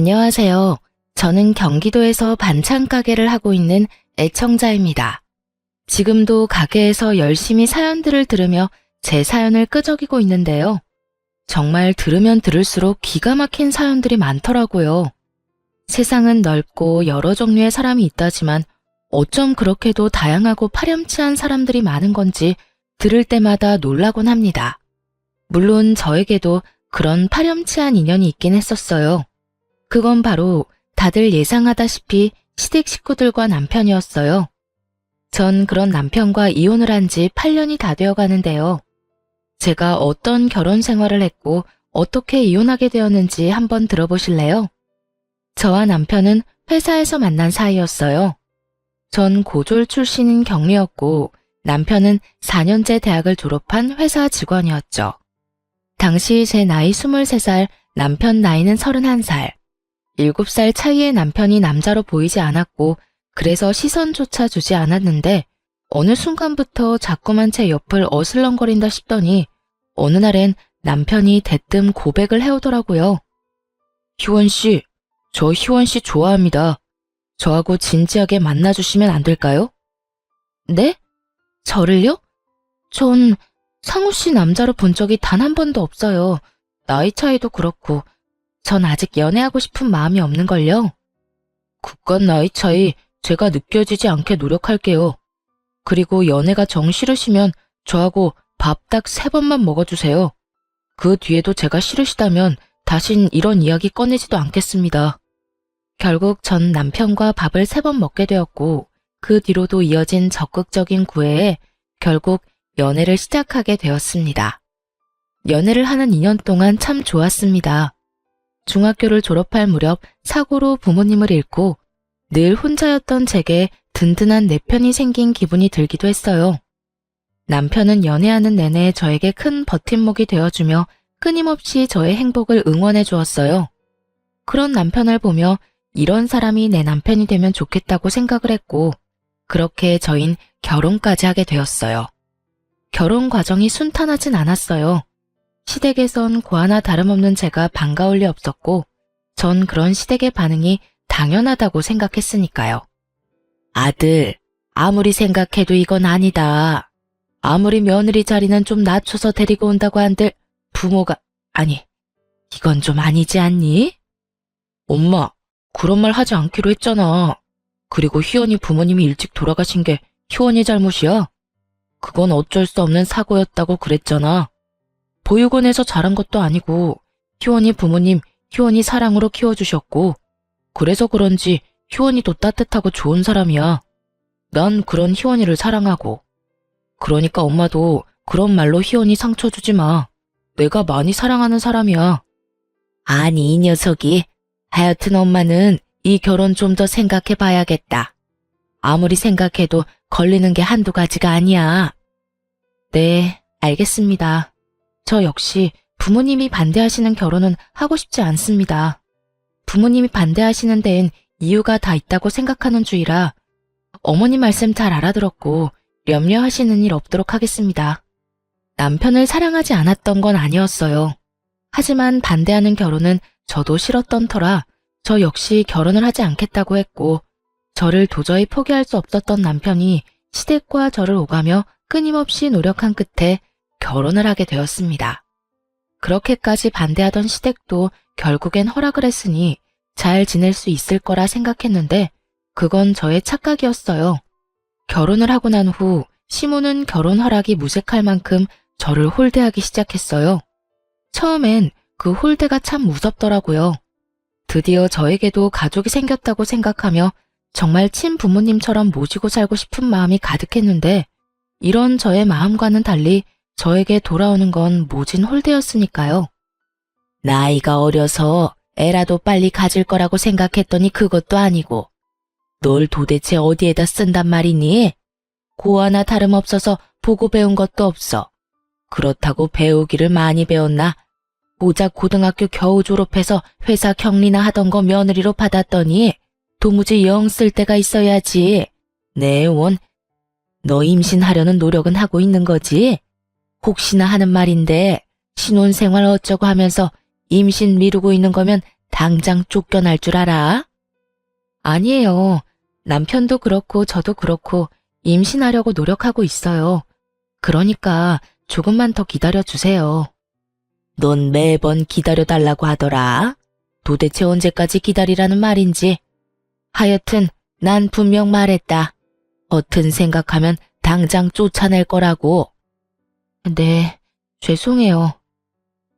안녕하세요. 저는 경기도에서 반찬 가게를 하고 있는 애청자입니다. 지금도 가게에서 열심히 사연들을 들으며 제 사연을 끄적이고 있는데요. 정말 들으면 들을수록 기가 막힌 사연들이 많더라고요. 세상은 넓고 여러 종류의 사람이 있다지만 어쩜 그렇게도 다양하고 파렴치한 사람들이 많은 건지 들을 때마다 놀라곤 합니다. 물론 저에게도 그런 파렴치한 인연이 있긴 했었어요. 그건 바로 다들 예상하다시피 시댁 식구들과 남편이었어요. 전 그런 남편과 이혼을 한 지 8년이 다 되어 가는데요. 제가 어떤 결혼 생활을 했고 어떻게 이혼하게 되었는지 한번 들어보실래요? 저와 남편은 회사에서 만난 사이였어요. 전 고졸 출신인 경리였고 남편은 4년제 대학을 졸업한 회사 직원이었죠. 당시 제 나이 23살, 남편 나이는 31살. 7살 차이의 남편이 남자로 보이지 않았고 그래서 시선조차 주지 않았는데 어느 순간부터 자꾸만 제 옆을 어슬렁거린다 싶더니 어느 날엔 남편이 대뜸 고백을 해오더라고요. 희원씨, 저 희원씨 좋아합니다. 저하고 진지하게 만나주시면 안 될까요? 네? 저를요? 전 상우씨 남자로 본 적이 단 한 번도 없어요. 나이 차이도 그렇고 전 아직 연애하고 싶은 마음이 없는걸요. 그깟 나이 차이 제가 느껴지지 않게 노력할게요. 그리고 연애가 정 싫으시면 저하고 밥 딱 3번만 먹어주세요. 그 뒤에도 제가 싫으시다면 다신 이런 이야기 꺼내지도 않겠습니다. 결국 전 남편과 밥을 3번 먹게 되었고 그 뒤로도 이어진 적극적인 구애에 결국 연애를 시작하게 되었습니다. 연애를 하는 2년 동안 참 좋았습니다. 중학교를 졸업할 무렵 사고로 부모님을 잃고 늘 혼자였던 제게 든든한 내 편이 생긴 기분이 들기도 했어요. 남편은 연애하는 내내 저에게 큰 버팀목이 되어주며 끊임없이 저의 행복을 응원해 주었어요. 그런 남편을 보며 이런 사람이 내 남편이 되면 좋겠다고 생각을 했고 그렇게 저흰 결혼까지 하게 되었어요. 결혼 과정이 순탄하진 않았어요. 시댁에선 고하나 다름없는 제가 반가울 리 없었고 전 그런 시댁의 반응이 당연하다고 생각했으니까요. 아들, 아무리 생각해도 이건 아니다. 아무리 며느리 자리는 좀 낮춰서 데리고 온다고 한들 부모가 아니, 이건 좀 아니지 않니? 엄마, 그런 말 하지 않기로 했잖아. 그리고 희원이 부모님이 일찍 돌아가신 게 희원이 잘못이야. 그건 어쩔 수 없는 사고였다고 그랬잖아. 보육원에서 자란 것도 아니고 희원이 부모님 희원이 사랑으로 키워주셨고 그래서 그런지 희원이도 따뜻하고 좋은 사람이야. 난 그런 희원이를 사랑하고. 그러니까 엄마도 그런 말로 희원이 상처 주지 마. 내가 많이 사랑하는 사람이야. 아니 이 녀석이. 하여튼 엄마는 이 결혼 좀 더 생각해 봐야겠다. 아무리 생각해도 걸리는 게 한두 가지가 아니야. 네, 알겠습니다. 저 역시 부모님이 반대하시는 결혼은 하고 싶지 않습니다. 부모님이 반대하시는 데엔 이유가 다 있다고 생각하는 주의라 어머니 말씀 잘 알아들었고 염려하시는 일 없도록 하겠습니다. 남편을 사랑하지 않았던 건 아니었어요. 하지만 반대하는 결혼은 저도 싫었던 터라 저 역시 결혼을 하지 않겠다고 했고 저를 도저히 포기할 수 없었던 남편이 시댁과 저를 오가며 끊임없이 노력한 끝에 결혼을 하게 되었습니다. 그렇게까지 반대하던 시댁도 결국엔 허락을 했으니 잘 지낼 수 있을 거라 생각했는데 그건 저의 착각이었어요. 결혼을 하고 난 후 시모는 결혼 허락이 무색할 만큼 저를 홀대하기 시작했어요. 처음엔 그 홀대가 참 무섭더라고요. 드디어 저에게도 가족이 생겼다고 생각하며 정말 친부모님처럼 모시고 살고 싶은 마음이 가득했는데 이런 저의 마음과는 달리 저에게 돌아오는 건 모진 홀대였으니까요. 나이가 어려서 애라도 빨리 가질 거라고 생각했더니 그것도 아니고 널 도대체 어디에다 쓴단 말이니? 고아나 다름없어서 보고 배운 것도 없어. 그렇다고 배우기를 많이 배웠나? 고작 고등학교 겨우 졸업해서 회사 격리나 하던 거 며느리로 받았더니 도무지 영 쓸 데가 있어야지. 내 온, 너 임신하려는 노력은 하고 있는 거지? 혹시나 하는 말인데 신혼생활 어쩌고 하면서 임신 미루고 있는 거면 당장 쫓겨날 줄 알아? 아니에요. 남편도 그렇고 저도 그렇고 임신하려고 노력하고 있어요. 그러니까 조금만 더 기다려주세요. 넌 매번 기다려달라고 하더라. 도대체 언제까지 기다리라는 말인지. 하여튼 난 분명 말했다. 허튼 생각하면 당장 쫓아낼 거라고. 네, 죄송해요.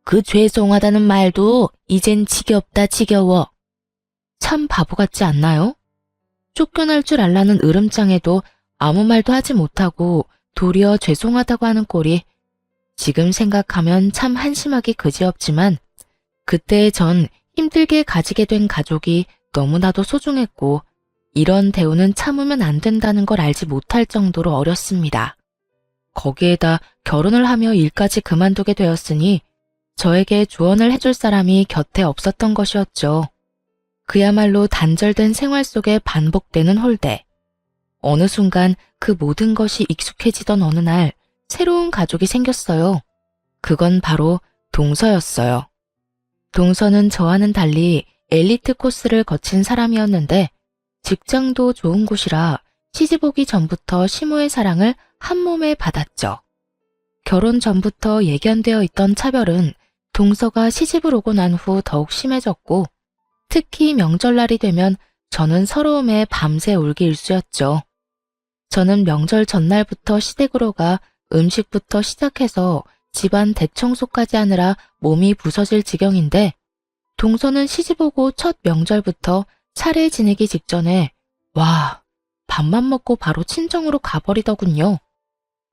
그 죄송하다는 말도 이젠 지겹다 지겨워. 참 바보 같지 않나요? 쫓겨날 줄 알라는 으름장에도 아무 말도 하지 못하고 도리어 죄송하다고 하는 꼴이 지금 생각하면 참 한심하기 그지없지만 그때의 전 힘들게 가지게 된 가족이 너무나도 소중했고 이런 대우는 참으면 안 된다는 걸 알지 못할 정도로 어렸습니다. 거기에다 결혼을 하며 일까지 그만두게 되었으니 저에게 조언을 해줄 사람이 곁에 없었던 것이었죠. 그야말로 단절된 생활 속에 반복되는 홀대. 어느 순간 그 모든 것이 익숙해지던 어느 날 새로운 가족이 생겼어요. 그건 바로 동서였어요. 동서는 저와는 달리 엘리트 코스를 거친 사람이었는데 직장도 좋은 곳이라 시집 오기 전부터 시모의 사랑을 한 몸에 받았죠. 결혼 전부터 예견되어 있던 차별은 동서가 시집을 오고 난 후 더욱 심해졌고 특히 명절날이 되면 저는 서러움에 밤새 울기 일쑤였죠. 저는 명절 전날부터 시댁으로 가 음식부터 시작해서 집안 대청소까지 하느라 몸이 부서질 지경인데 동서는 시집 오고 첫 명절부터 차례 지내기 직전에 와, 밥만 먹고 바로 친정으로 가버리더군요.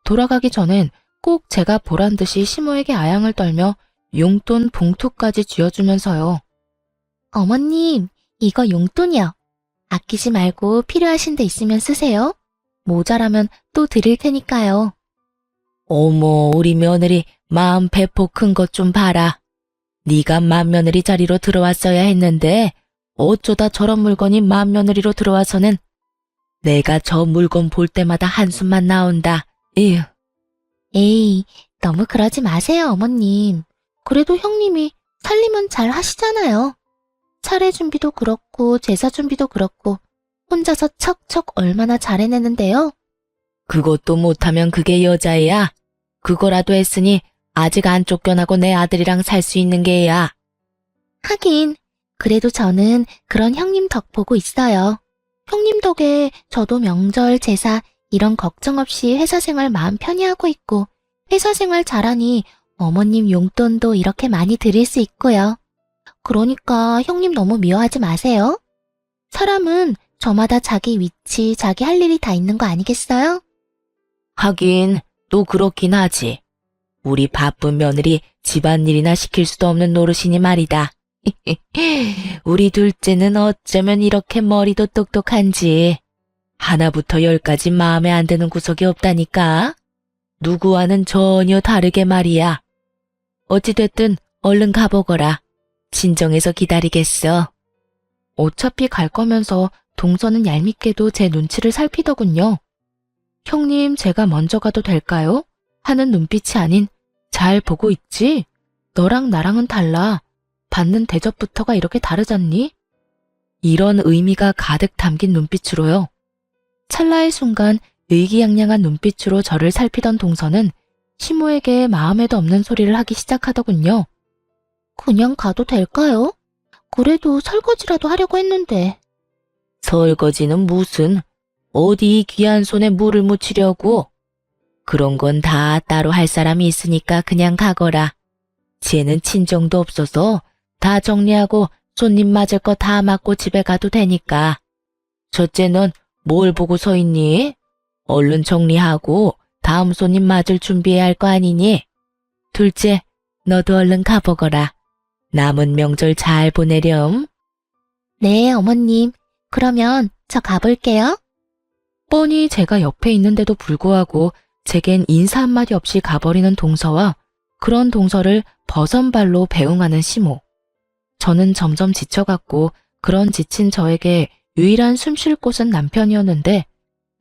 돌아가기 전엔 꼭 제가 보란 듯이 시모에게 아양을 떨며 용돈 봉투까지 쥐어주면서요. 어머님, 이거 용돈이요. 아끼지 말고 필요하신 데 있으면 쓰세요. 모자라면 또 드릴 테니까요. 어머, 우리 며느리 마음 배포 큰 것 좀 봐라. 네가 맏며느리 자리로 들어왔어야 했는데 어쩌다 저런 물건이 맏며느리로 들어와서는 내가 저 물건 볼 때마다 한숨만 나온다. 에휴. 에이, 너무 그러지 마세요, 어머님. 그래도 형님이 살림은 잘 하시잖아요. 차례 준비도 그렇고 제사 준비도 그렇고 혼자서 척척 얼마나 잘 해내는데요. 그것도 못하면 그게 여자애야. 그거라도 했으니 아직 안 쫓겨나고 내 아들이랑 살 수 있는 게야. 하긴 그래도 저는 그런 형님 덕 보고 있어요. 형님 덕에 저도 명절, 제사 이런 걱정 없이 회사 생활 마음 편히 하고 있고 회사 생활 잘하니 어머님 용돈도 이렇게 많이 드릴 수 있고요. 그러니까 형님 너무 미워하지 마세요. 사람은 저마다 자기 위치, 자기 할 일이 다 있는 거 아니겠어요? 하긴 또 그렇긴 하지. 우리 바쁜 며느리 집안일이나 시킬 수도 없는 노릇이니 말이다. 우리 둘째는 어쩌면 이렇게 머리도 똑똑한지. 하나부터 열까지 마음에 안 드는 구석이 없다니까. 누구와는 전혀 다르게 말이야. 어찌됐든 얼른 가보거라. 친정에서 기다리겠어. 어차피 갈 거면서 동서는 얄밉게도 제 눈치를 살피더군요. 형님, 제가 먼저 가도 될까요? 하는 눈빛이 아닌 잘 보고 있지? 너랑 나랑은 달라. 받는 대접부터가 이렇게 다르잖니? 이런 의미가 가득 담긴 눈빛으로요. 찰나의 순간 의기양양한 눈빛으로 저를 살피던 동서는 시모에게 마음에도 없는 소리를 하기 시작하더군요. 그냥 가도 될까요? 그래도 설거지라도 하려고 했는데. 설거지는 무슨? 어디 귀한 손에 물을 묻히려고? 그런 건 다 따로 할 사람이 있으니까 그냥 가거라. 쟤는 친정도 없어서 다 정리하고 손님 맞을 거 다 맡고 집에 가도 되니까. 첫째 넌 뭘 보고 서 있니? 얼른 정리하고 다음 손님 맞을 준비해야 할 거 아니니? 둘째, 너도 얼른 가보거라. 남은 명절 잘 보내렴. 네, 어머님. 그러면 저 가볼게요. 뻔히 제가 옆에 있는데도 불구하고 제겐 인사 한마디 없이 가버리는 동서와 그런 동서를 버선발로 배웅하는 시모. 저는 점점 지쳐갔고 그런 지친 저에게 유일한 숨 쉴 곳은 남편이었는데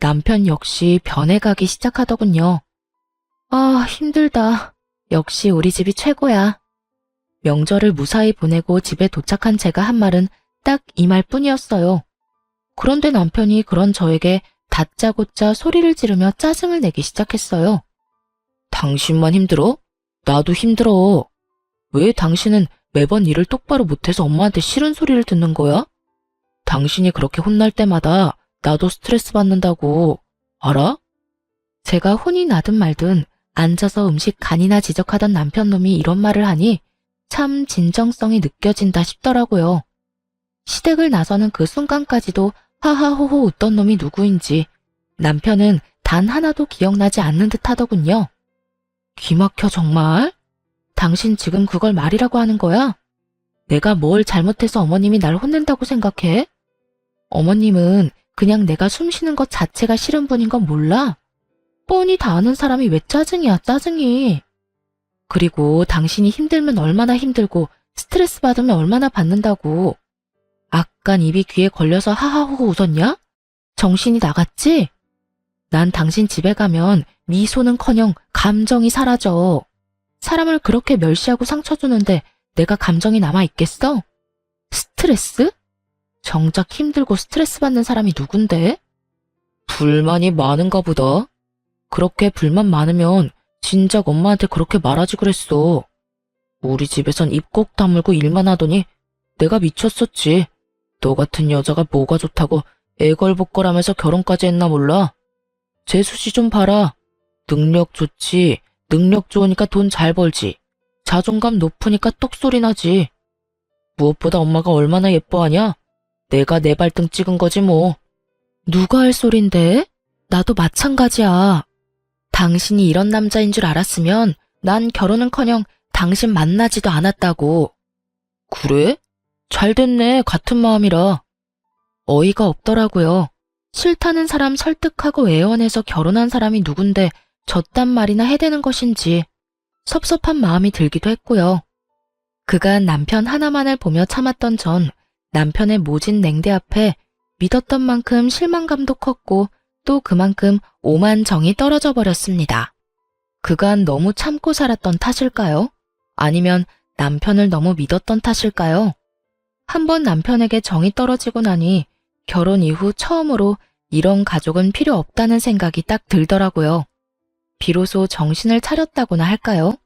남편 역시 변해가기 시작하더군요. 아, 힘들다. 역시 우리 집이 최고야. 명절을 무사히 보내고 집에 도착한 제가 한 말은 딱 이 말뿐이었어요. 그런데 남편이 그런 저에게 다짜고짜 소리를 지르며 짜증을 내기 시작했어요. 당신만 힘들어? 나도 힘들어. 왜 당신은 매번 일을 똑바로 못해서 엄마한테 싫은 소리를 듣는 거야? 당신이 그렇게 혼날 때마다 나도 스트레스 받는다고. 알아? 제가 혼이 나든 말든 앉아서 음식 간이나 지적하던 남편 놈이 이런 말을 하니 참 진정성이 느껴진다 싶더라고요. 시댁을 나서는 그 순간까지도 하하호호 웃던 놈이 누구인지 남편은 단 하나도 기억나지 않는 듯 하더군요. 기막혀 정말? 당신 지금 그걸 말이라고 하는 거야? 내가 뭘 잘못해서 어머님이 날 혼낸다고 생각해? 어머님은 그냥 내가 숨 쉬는 것 자체가 싫은 분인 건 몰라? 뻔히 다 아는 사람이 왜 짜증이야, 짜증이. 그리고 당신이 힘들면 얼마나 힘들고 스트레스 받으면 얼마나 받는다고. 아깐 입이 귀에 걸려서 하하호호 웃었냐? 정신이 나갔지? 난 당신 집에 가면 미소는커녕 감정이 사라져. 사람을 그렇게 멸시하고 상처 주는데 내가 감정이 남아있겠어? 스트레스? 정작 힘들고 스트레스 받는 사람이 누군데? 불만이 많은가 보다. 그렇게 불만 많으면 진작 엄마한테 그렇게 말하지 그랬어. 우리 집에선 입 꼭 다물고 일만 하더니 내가 미쳤었지. 너 같은 여자가 뭐가 좋다고 애걸복걸하면서 결혼까지 했나 몰라. 재수씨 좀 봐라. 능력 좋지. 능력 좋으니까 돈 잘 벌지. 자존감 높으니까 똑소리 나지. 무엇보다 엄마가 얼마나 예뻐하냐? 내가 내 발등 찍은 거지 뭐. 누가 할 소린데? 나도 마찬가지야. 당신이 이런 남자인 줄 알았으면 난 결혼은커녕 당신 만나지도 않았다고. 그래? 잘 됐네. 같은 마음이라. 어이가 없더라고요. 싫다는 사람 설득하고 애원해서 결혼한 사람이 누군데 저딴 말이나 해대는 것인지 섭섭한 마음이 들기도 했고요. 그간 남편 하나만을 보며 참았던 전 남편의 모진 냉대 앞에 믿었던 만큼 실망감도 컸고 또 그만큼 오만 정이 떨어져 버렸습니다. 그간 너무 참고 살았던 탓일까요? 아니면 남편을 너무 믿었던 탓일까요? 한번 남편에게 정이 떨어지고 나니 결혼 이후 처음으로 이런 가족은 필요 없다는 생각이 딱 들더라고요. 비로소 정신을 차렸다고나 할까요?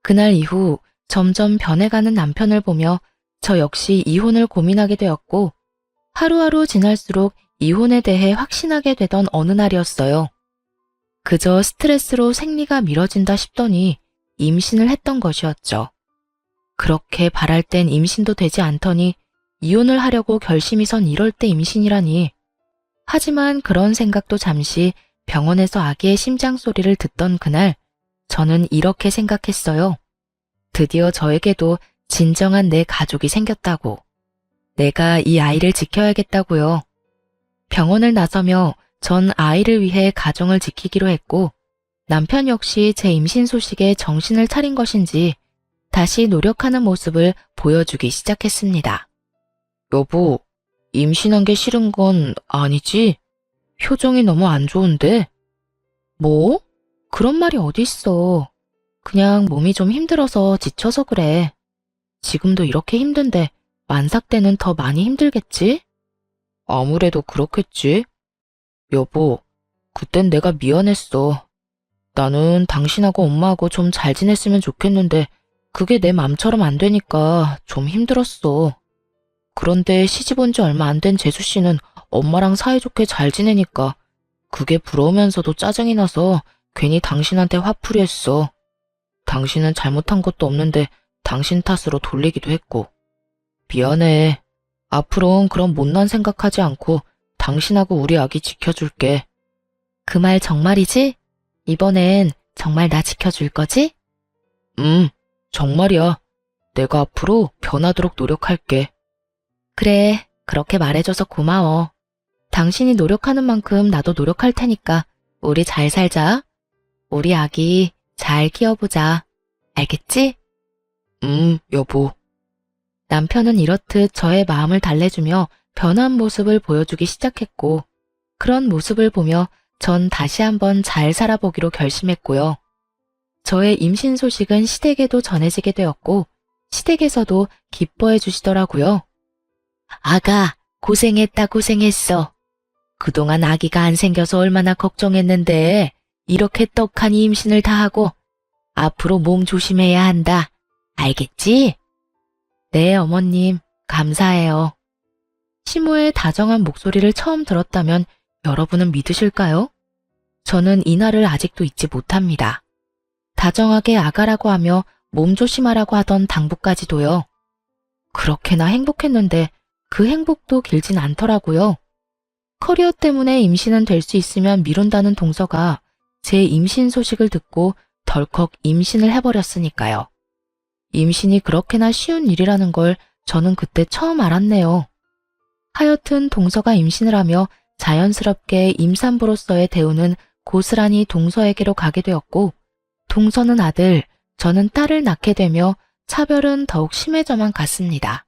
그날 이후 점점 변해가는 남편을 보며 저 역시 이혼을 고민하게 되었고 하루하루 지날수록 이혼에 대해 확신하게 되던 어느 날이었어요. 그저 스트레스로 생리가 미뤄진다 싶더니 임신을 했던 것이었죠. 그렇게 바랄 땐 임신도 되지 않더니 이혼을 하려고 결심이 선 이럴 때 임신이라니. 하지만 그런 생각도 잠시 병원에서 아기의 심장 소리를 듣던 그날 저는 이렇게 생각했어요. 드디어 저에게도 진정한 내 가족이 생겼다고. 내가 이 아이를 지켜야겠다고요. 병원을 나서며 전 아이를 위해 가정을 지키기로 했고 남편 역시 제 임신 소식에 정신을 차린 것인지 다시 노력하는 모습을 보여주기 시작했습니다. 여보, 임신한 게 싫은 건 아니지? 표정이 너무 안 좋은데? 뭐? 그런 말이 어딨어. 그냥 몸이 좀 힘들어서 지쳐서 그래. 지금도 이렇게 힘든데 만삭 때는 더 많이 힘들겠지? 아무래도 그렇겠지. 여보, 그땐 내가 미안했어. 나는 당신하고 엄마하고 좀 잘 지냈으면 좋겠는데 그게 내 맘처럼 안 되니까 좀 힘들었어. 그런데 시집 온 지 얼마 안 된 재수 씨는 엄마랑 사이좋게 잘 지내니까 그게 부러우면서도 짜증이 나서 괜히 당신한테 화풀이 했어. 당신은 잘못한 것도 없는데 당신 탓으로 돌리기도 했고. 미안해. 앞으로는 그런 못난 생각하지 않고 당신하고 우리 아기 지켜줄게. 그 말 정말이지? 이번엔 정말 나 지켜줄 거지? 정말이야. 내가 앞으로 변하도록 노력할게. 그래, 그렇게 말해줘서 고마워. 당신이 노력하는 만큼 나도 노력할 테니까 우리 잘 살자. 우리 아기 잘 키워보자. 알겠지? 여보. 남편은 이렇듯 저의 마음을 달래주며 변한 모습을 보여주기 시작했고 그런 모습을 보며 전 다시 한번 잘 살아보기로 결심했고요. 저의 임신 소식은 시댁에도 전해지게 되었고 시댁에서도 기뻐해 주시더라고요. 아가, 고생했다 고생했어. 그동안 아기가 안 생겨서 얼마나 걱정했는데 이렇게 떡하니 임신을 다 하고 앞으로 몸 조심해야 한다. 알겠지? 네, 어머님. 감사해요. 시모의 다정한 목소리를 처음 들었다면 여러분은 믿으실까요? 저는 이날을 아직도 잊지 못합니다. 다정하게 아가라고 하며 몸 조심하라고 하던 당부까지도요. 그렇게나 행복했는데 그 행복도 길진 않더라고요. 커리어 때문에 임신은 될 수 있으면 미룬다는 동서가 제 임신 소식을 듣고 덜컥 임신을 해버렸으니까요. 임신이 그렇게나 쉬운 일이라는 걸 저는 그때 처음 알았네요. 하여튼 동서가 임신을 하며 자연스럽게 임산부로서의 대우는 고스란히 동서에게로 가게 되었고, 동서는 아들, 저는 딸을 낳게 되며 차별은 더욱 심해져만 갔습니다.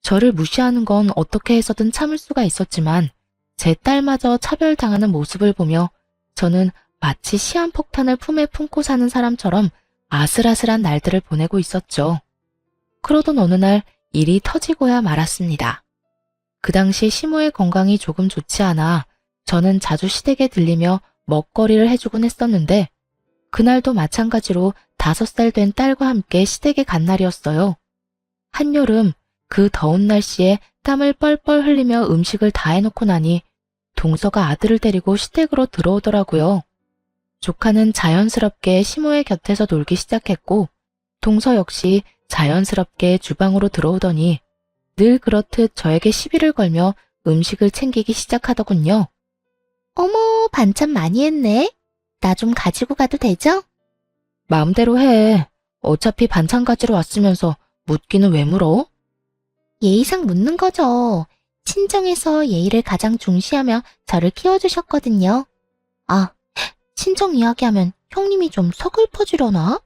저를 무시하는 건 어떻게 해서든 참을 수가 있었지만 제 딸마저 차별당하는 모습을 보며 저는 마치 시한폭탄을 품에 품고 사는 사람처럼 아슬아슬한 날들을 보내고 있었죠. 그러던 어느 날 일이 터지고야 말았습니다. 그 당시 시모의 건강이 조금 좋지 않아 저는 자주 시댁에 들리며 먹거리를 해주곤 했었는데, 그날도 마찬가지로 5살 된 딸과 함께 시댁에 간 날이었어요. 한여름 그 더운 날씨에 땀을 뻘뻘 흘리며 음식을 다 해놓고 나니 동서가 아들을 데리고 시댁으로 들어오더라고요. 조카는 자연스럽게 시모의 곁에서 놀기 시작했고, 동서 역시 자연스럽게 주방으로 들어오더니 늘 그렇듯 저에게 시비를 걸며 음식을 챙기기 시작하더군요. 어머, 반찬 많이 했네. 나 좀 가지고 가도 되죠? 마음대로 해. 어차피 반찬 가지러 왔으면서 묻기는 왜 물어? 예의상 묻는 거죠. 친정에서 예의를 가장 중시하며 저를 키워주셨거든요. 아, 친정 이야기하면 형님이 좀 서글퍼지려나?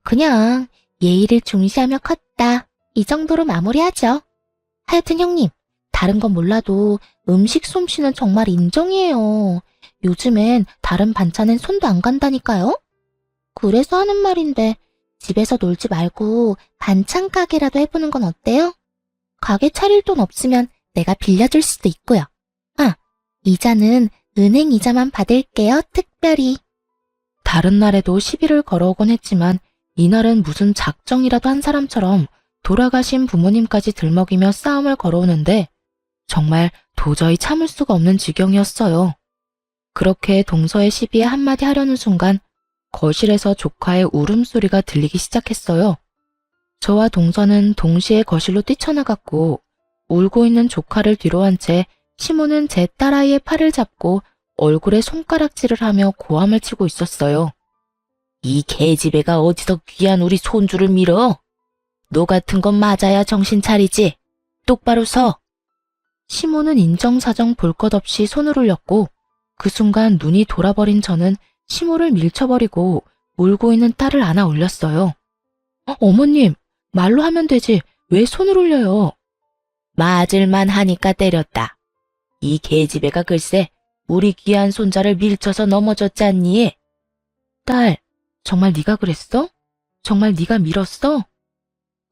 그냥 예의를 중시하며 컸다. 이 정도로 마무리하죠. 하여튼 형님, 다른 건 몰라도 음식 솜씨는 정말 인정이에요. 요즘엔 다른 반찬엔 손도 안 간다니까요? 그래서 하는 말인데 집에서 놀지 말고 반찬 가게라도 해보는 건 어때요? 가게 차릴 돈 없으면 내가 빌려줄 수도 있고요. 아, 이자는 은행 이자만 받을게요, 특별히. 다른 날에도 시비를 걸어오곤 했지만 이날은 무슨 작정이라도 한 사람처럼 돌아가신 부모님까지 들먹이며 싸움을 걸어오는데 정말 도저히 참을 수가 없는 지경이었어요. 그렇게 동서의 시비에 한마디 하려는 순간 거실에서 조카의 울음소리가 들리기 시작했어요. 저와 동서는 동시에 거실로 뛰쳐나갔고, 울고 있는 조카를 뒤로 한 채 시모는 제 딸아이의 팔을 잡고 얼굴에 손가락질을 하며 고함을 치고 있었어요. 이 계집애가 어디서 귀한 우리 손주를 밀어? 너 같은 건 맞아야 정신 차리지. 똑바로 서. 시모는 인정사정 볼 것 없이 손을 올렸고, 그 순간 눈이 돌아버린 저는 시모를 밀쳐버리고 울고 있는 딸을 안아 올렸어요. 어머님, 말로 하면 되지 왜 손을 올려요? 맞을만 하니까 때렸다. 이 계집애가 글쎄 우리 귀한 손자를 밀쳐서 넘어졌잖니? 딸, 정말 네가 그랬어? 정말 네가 밀었어?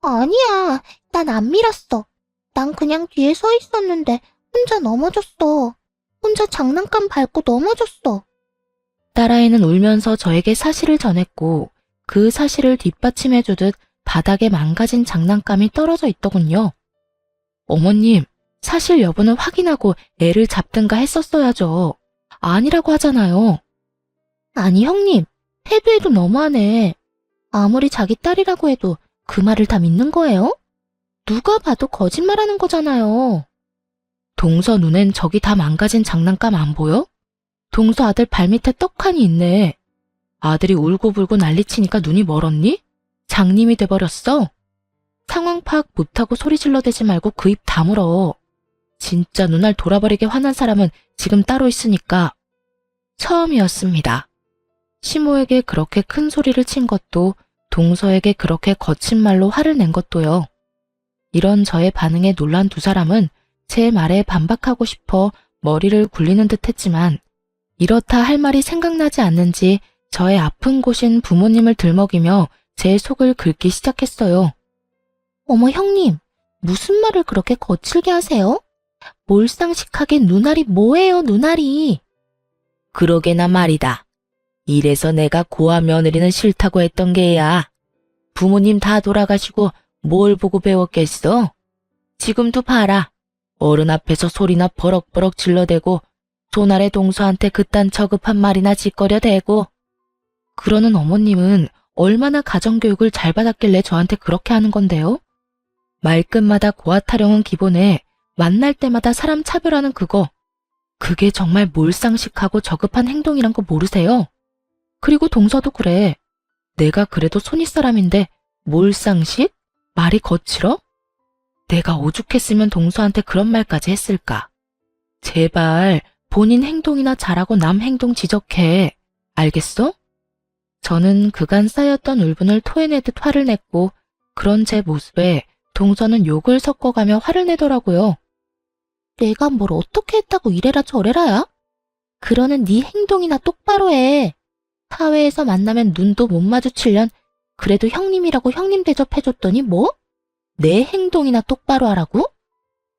아니야, 난 안 밀었어. 난 그냥 뒤에 서 있었는데 혼자 넘어졌어. 혼자 장난감 밟고 넘어졌어. 딸아이는 울면서 저에게 사실을 전했고, 그 사실을 뒷받침해주듯 바닥에 망가진 장난감이 떨어져 있더군요. 어머님, 사실 여부는 확인하고 애를 잡든가 했었어야죠. 아니라고 하잖아요. 아니 형님, 해도 해도 너무하네. 아무리 자기 딸이라고 해도 그 말을 다 믿는 거예요? 누가 봐도 거짓말하는 거잖아요. 동서 눈엔 저기 다 망가진 장난감 안 보여? 동서 아들 발밑에 떡하니 있네. 아들이 울고불고 난리치니까 눈이 멀었니? 장님이 돼버렸어. 상황 파악 못하고 소리 질러대지 말고 그 입 다물어. 진짜 눈알 돌아버리게 화난 사람은 지금 따로 있으니까. 처음이었습니다. 시모에게 그렇게 큰 소리를 친 것도, 동서에게 그렇게 거친 말로 화를 낸 것도요. 이런 저의 반응에 놀란 두 사람은 제 말에 반박하고 싶어 머리를 굴리는 듯 했지만, 이렇다 할 말이 생각나지 않는지 저의 아픈 곳인 부모님을 들먹이며 제 속을 긁기 시작했어요. 어머 형님, 무슨 말을 그렇게 거칠게 하세요? 몰상식하게 눈알이 뭐예요, 눈알이? 그러게나 말이다. 이래서 내가 고아 며느리는 싫다고 했던 게야. 부모님 다 돌아가시고 뭘 보고 배웠겠어? 지금도 봐라. 어른 앞에서 소리나 버럭버럭 질러대고 손 아래 동서한테 그딴 저급한 말이나 짓거려대고. 그러는 어머님은 얼마나 가정교육을 잘 받았길래 저한테 그렇게 하는 건데요? 말끝마다 고아 타령은 기본에 만날 때마다 사람 차별하는 그거. 그게 정말 몰상식하고 저급한 행동이란 거 모르세요? 그리고 동서도 그래. 내가 그래도 손윗사람인데 몰상식? 말이 거칠어? 내가 오죽했으면 동서한테 그런 말까지 했을까? 제발 본인 행동이나 잘하고 남 행동 지적해. 알겠어? 저는 그간 쌓였던 울분을 토해내듯 화를 냈고 그런 제 모습에 동서는 욕을 섞어가며 화를 내더라고요. 내가 뭘 어떻게 했다고 이래라 저래라야? 그러는 네 행동이나 똑바로 해. 사회에서 만나면 눈도 못 마주치련 그래도 형님이라고 형님 대접해줬더니 뭐? 내 행동이나 똑바로 하라고?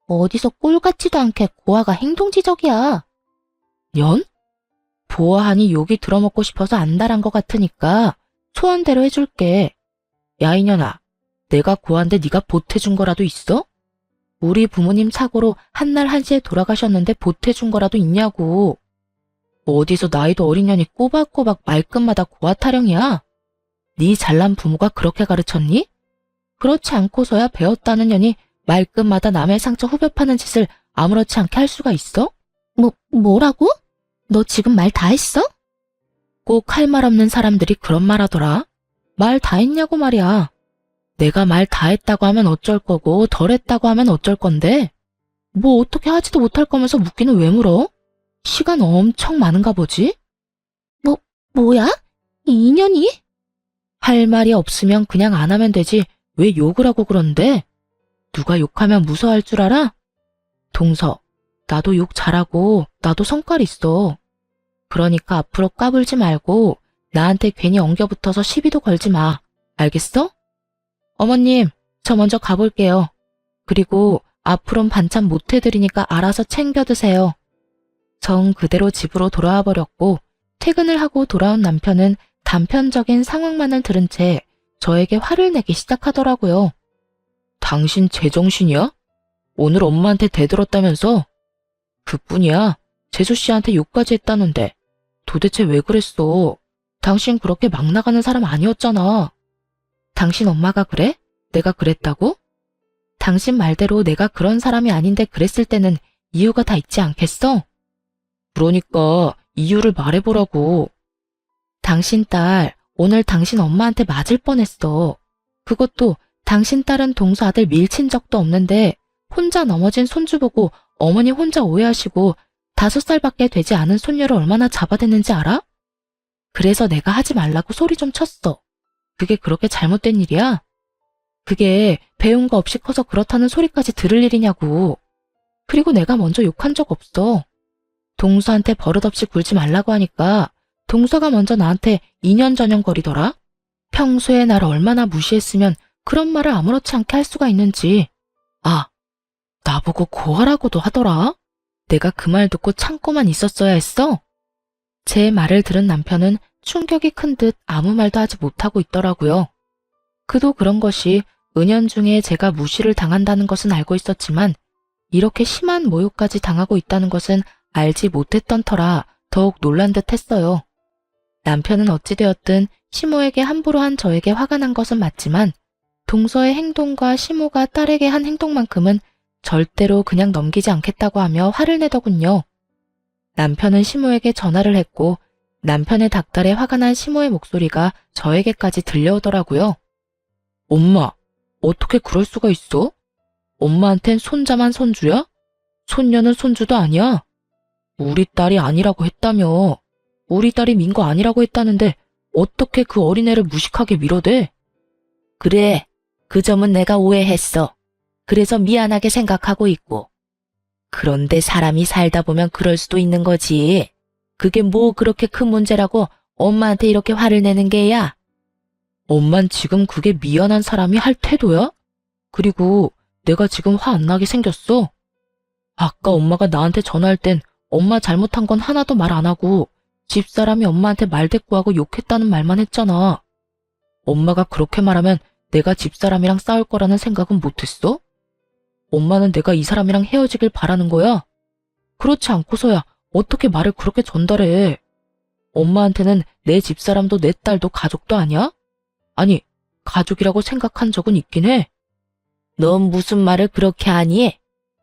어디서 꼴 같지도 않게 고아가 행동 지적이야. 연? 보아하니 욕이 들어먹고 싶어서 안달한 것 같으니까 소원대로 해줄게. 야 이년아, 내가 고아인데 네가 보태준 거라도 있어? 우리 부모님 착오로 한날 한시에 돌아가셨는데 보태준 거라도 있냐고. 어디서 나이도 어린 년이 꼬박꼬박 말끝마다 고아 타령이야? 네 잘난 부모가 그렇게 가르쳤니? 그렇지 않고서야 배웠다는 년이 말끝마다 남의 상처 후벼 파는 짓을 아무렇지 않게 할 수가 있어? 뭐라고? 너 지금 말 다 했어? 꼭 할 말 없는 사람들이 그런 말 하더라. 말 다 했냐고 말이야. 내가 말 다 했다고 하면 어쩔 거고 덜 했다고 하면 어쩔 건데? 뭐 어떻게 하지도 못할 거면서 묻기는 왜 물어? 시간 엄청 많은가 보지? 뭐야? 이 인연이? 할 말이 없으면 그냥 안 하면 되지 왜 욕을 하고 그런데? 누가 욕하면 무서워할 줄 알아? 동서, 나도 욕 잘하고 나도 성깔 있어. 그러니까 앞으로 까불지 말고 나한테 괜히 엉겨붙어서 시비도 걸지 마. 알겠어? 어머님, 저 먼저 가볼게요. 그리고 앞으론 반찬 못 해드리니까 알아서 챙겨 드세요. 정 그대로 집으로 돌아와 버렸고 퇴근을 하고 돌아온 남편은 단편적인 상황만을 들은 채 저에게 화를 내기 시작하더라고요. 당신 제정신이야? 오늘 엄마한테 대들었다면서? 그뿐이야. 재수 씨한테 욕까지 했다는데. 도대체 왜 그랬어? 당신 그렇게 막 나가는 사람 아니었잖아. 당신 엄마가 그래? 내가 그랬다고? 당신 말대로 내가 그런 사람이 아닌데 그랬을 때는 이유가 다 있지 않겠어? 그러니까 이유를 말해보라고. 당신 딸 오늘 당신 엄마한테 맞을 뻔했어. 그것도 당신 딸은 동서 아들 밀친 적도 없는데 혼자 넘어진 손주 보고 어머니 혼자 오해하시고 5살밖에 되지 않은 손녀를 얼마나 잡아댔는지 알아? 그래서 내가 하지 말라고 소리 좀 쳤어. 그게 그렇게 잘못된 일이야? 그게 배운 거 없이 커서 그렇다는 소리까지 들을 일이냐고. 그리고 내가 먼저 욕한 적 없어. 동서한테 버릇없이 굴지 말라고 하니까 동서가 먼저 나한테 이년저년거리더라. 평소에 날 얼마나 무시했으면 그런 말을 아무렇지 않게 할 수가 있는지. 아, 나보고 고아라고도 하더라. 내가 그 말 듣고 참고만 있었어야 했어? 제 말을 들은 남편은 충격이 큰 듯 아무 말도 하지 못하고 있더라고요. 그도 그런 것이 은연중에 제가 무시를 당한다는 것은 알고 있었지만 이렇게 심한 모욕까지 당하고 있다는 것은 알지 못했던 터라 더욱 놀란 듯 했어요. 남편은 어찌되었든 시모에게 함부로 한 저에게 화가 난 것은 맞지만 동서의 행동과 시모가 딸에게 한 행동만큼은 절대로 그냥 넘기지 않겠다고 하며 화를 내더군요. 남편은 시모에게 전화를 했고 남편의 닥달에 화가 난 시모의 목소리가 저에게까지 들려오더라고요. 엄마, 어떻게 그럴 수가 있어? 엄마한텐 손자만 손주야? 손녀는 손주도 아니야? 우리 딸이 아니라고 했다며. 우리 딸이 민 거 아니라고 했다는데 어떻게 그 어린애를 무식하게 밀어대? 그래, 그 점은 내가 오해했어. 그래서 미안하게 생각하고 있고. 그런데 사람이 살다 보면 그럴 수도 있는 거지. 그게 뭐 그렇게 큰 문제라고 엄마한테 이렇게 화를 내는 게야? 엄만 지금 그게 미안한 사람이 할 태도야? 그리고 내가 지금 화 안 나게 생겼어? 아까 엄마가 나한테 전화할 땐 엄마 잘못한 건 하나도 말 안 하고 집사람이 엄마한테 말대꾸하고 욕했다는 말만 했잖아. 엄마가 그렇게 말하면 내가 집사람이랑 싸울 거라는 생각은 못했어? 엄마는 내가 이 사람이랑 헤어지길 바라는 거야? 그렇지 않고서야 어떻게 말을 그렇게 전달해? 엄마한테는 내 집사람도 내 딸도 가족도 아니야? 아니, 가족이라고 생각한 적은 있긴 해. 넌 무슨 말을 그렇게 하니?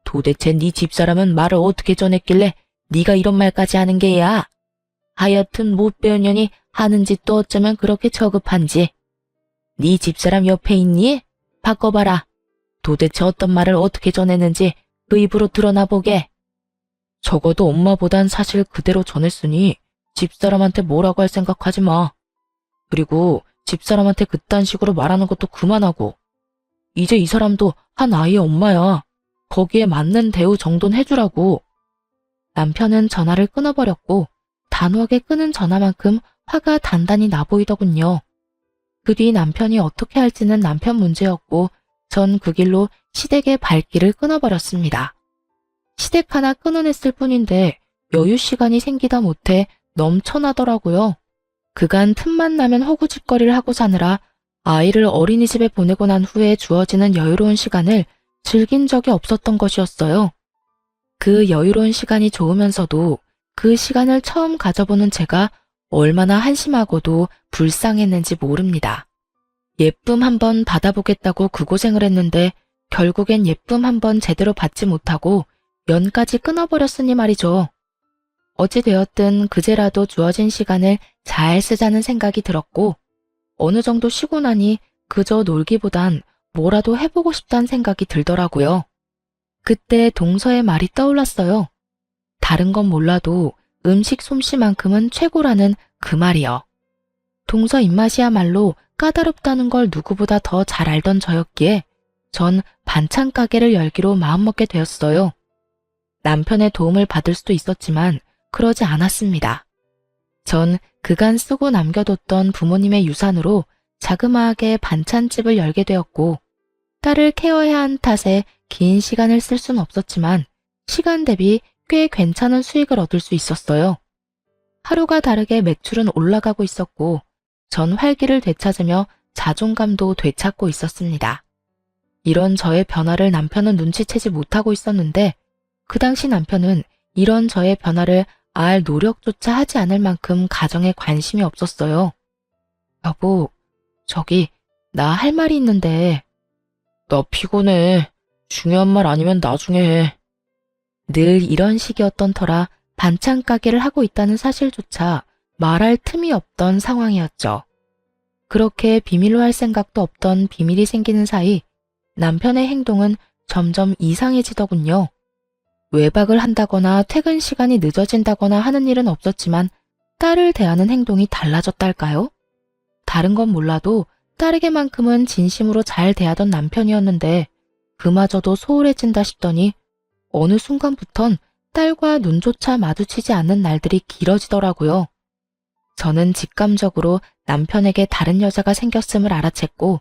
도대체 네 집사람은 말을 어떻게 전했길래 네가 이런 말까지 하는 게야? 하여튼 못 배운 년이 하는 짓도 어쩌면 그렇게 저급한지. 네 집사람 옆에 있니? 바꿔봐라. 도대체 어떤 말을 어떻게 전했는지 그 입으로 드러나 보게. 적어도 엄마보단 사실 그대로 전했으니 집사람한테 뭐라고 할 생각하지 마. 그리고 집사람한테 그딴 식으로 말하는 것도 그만하고. 이제 이 사람도 한 아이의 엄마야. 거기에 맞는 대우 정도는 해주라고. 남편은 전화를 끊어버렸고 단호하게 끊은 전화만큼 화가 단단히 나 보이더군요. 그 뒤 남편이 어떻게 할지는 남편 문제였고 전 그 길로 시댁의 발길을 끊어버렸습니다. 시댁 하나 끊어냈을 뿐인데 여유 시간이 생기다 못해 넘쳐나더라고요. 그간 틈만 나면 허구짓거리를 하고 사느라 아이를 어린이집에 보내고 난 후에 주어지는 여유로운 시간을 즐긴 적이 없었던 것이었어요. 그 여유로운 시간이 좋으면서도 그 시간을 처음 가져보는 제가 얼마나 한심하고도 불쌍했는지 모릅니다. 예쁨 한번 받아보겠다고 그 고생을 했는데 결국엔 예쁨 한번 제대로 받지 못하고 연까지 끊어버렸으니 말이죠. 어찌되었든 그제라도 주어진 시간을 잘 쓰자는 생각이 들었고 어느 정도 쉬고 나니 그저 놀기보단 뭐라도 해보고 싶다는 생각이 들더라고요. 그때 동서의 말이 떠올랐어요. 다른 건 몰라도 음식 솜씨만큼은 최고라는 그 말이요. 동서 입맛이야말로 까다롭다는 걸 누구보다 더 잘 알던 저였기에 전 반찬 가게를 열기로 마음먹게 되었어요. 남편의 도움을 받을 수도 있었지만 그러지 않았습니다. 전 그간 쓰고 남겨뒀던 부모님의 유산으로 자그마하게 반찬집을 열게 되었고 딸을 케어해야 한 탓에 긴 시간을 쓸 순 없었지만 시간 대비 꽤 괜찮은 수익을 얻을 수 있었어요. 하루가 다르게 매출은 올라가고 있었고 전 활기를 되찾으며 자존감도 되찾고 있었습니다. 이런 저의 변화를 남편은 눈치채지 못하고 있었는데 그 당시 남편은 이런 저의 변화를 알 노력조차 하지 않을 만큼 가정에 관심이 없었어요. 여보, 저기 나 할 말이 있는데. 나 피곤해. 중요한 말 아니면 나중에 해. 늘 이런 식이었던 터라 반찬 가게를 하고 있다는 사실조차 말할 틈이 없던 상황이었죠. 그렇게 비밀로 할 생각도 없던 비밀이 생기는 사이 남편의 행동은 점점 이상해지더군요. 외박을 한다거나 퇴근 시간이 늦어진다거나 하는 일은 없었지만 딸을 대하는 행동이 달라졌달까요? 다른 건 몰라도 딸에게만큼은 진심으로 잘 대하던 남편이었는데 그마저도 소홀해진다 싶더니 어느 순간부턴 딸과 눈조차 마주치지 않는 날들이 길어지더라고요. 저는 직감적으로 남편에게 다른 여자가 생겼음을 알아챘고